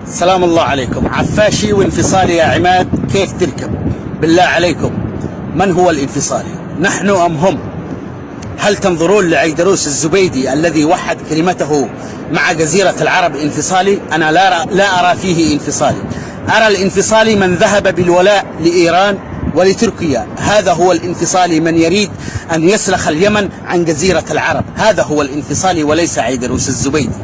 سلام الله عليكم. عفاشي وانفصالي يا عماد، كيف تركب؟ بالله عليكم، من هو الانفصالي؟ نحن أم هم؟ هل تنظرون لعيدروس الزبيدي الذي وحد كلمته مع جزيرة العرب انفصالي؟ أنا لا أرى فيه انفصالي. أرى الانفصالي من ذهب بالولاء لإيران ولتركيا، هذا هو الانفصالي، من يريد أن يسلخ اليمن عن جزيرة العرب، هذا هو الانفصالي وليس عيدروس الزبيدي.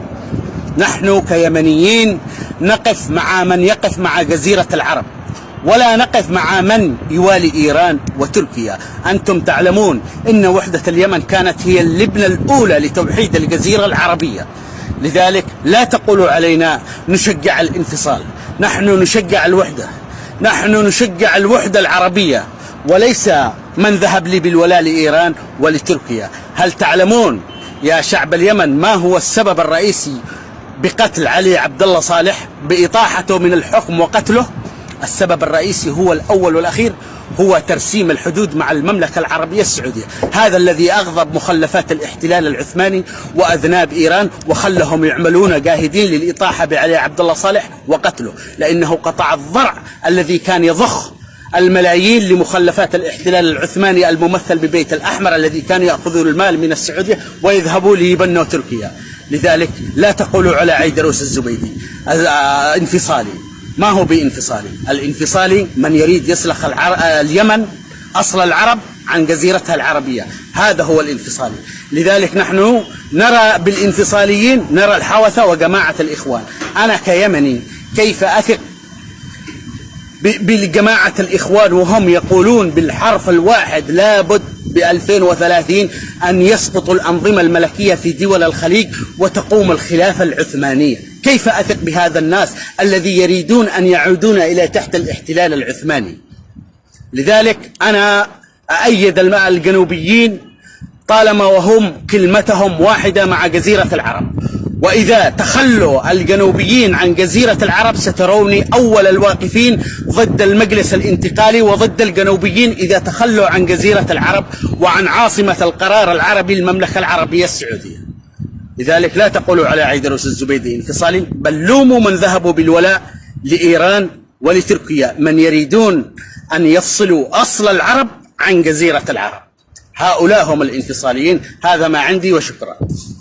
نحن كيمنيين نقف مع من يقف مع جزيرة العرب، ولا نقف مع من يوالي إيران وتركيا. أنتم تعلمون أن وحدة اليمن كانت هي اللبنة الأولى لتوحيد الجزيرة العربية، لذلك لا تقولوا علينا نشجع الانفصال. نحن نشجع الوحدة، نحن نشجع الوحدة العربية، وليس من ذهب لي بالولاء لإيران ولتركيا. هل تعلمون يا شعب اليمن ما هو السبب الرئيسي بقتل علي عبد الله صالح، بإطاحته من الحكم وقتله؟ السبب الرئيسي هو الأول والأخير هو ترسيم الحدود مع المملكة العربية السعودية. هذا الذي أغضب مخلفات الاحتلال العثماني وأذناب إيران وخلهم يعملون جاهدين للإطاحة بعلي عبد الله صالح وقتله، لأنه قطع الضرع الذي كان يضخ الملايين لمخلفات الاحتلال العثماني الممثل ببيت الأحمر، الذي كانوا يأخذون المال من السعودية ويذهبوا ليبنوا تركيا. لذلك لا تقولوا على عيدروس الزبيدي انفصالي، ما هو بانفصالي. الانفصالي من يريد يسلخ اليمن أصل العرب عن جزيرتها العربية، هذا هو الانفصالي. لذلك نحن نرى بالانفصاليين نرى الحوثة وجماعة الإخوان. أنا كيمني كيف أثق بالجماعة الإخوان وهم يقولون بالحرف الواحد لابد ب2030 أن يسقط الأنظمة الملكية في دول الخليج وتقوم الخلافة العثمانية؟ كيف أثق بهذا الناس الذي يريدون أن يعودون إلى تحت الاحتلال العثماني؟ لذلك أنا أأيد الجنوبيين طالما وهم كلمتهم واحدة مع جزيرة العرب، وإذا تخلوا الجنوبيين عن جزيرة العرب ستروني أول الواقفين ضد المجلس الانتقالي وضد الجنوبيين إذا تخلوا عن جزيرة العرب وعن عاصمة القرار العربي المملكة العربية السعودية. لذلك لا تقولوا على عيدروس الزبيدي انفصالي، بل لوموا من ذهبوا بالولاء لإيران ولتركيا، من يريدون أن يفصلوا أصل العرب عن جزيرة العرب. هؤلاء هم الانفصاليين. هذا ما عندي وشكرا.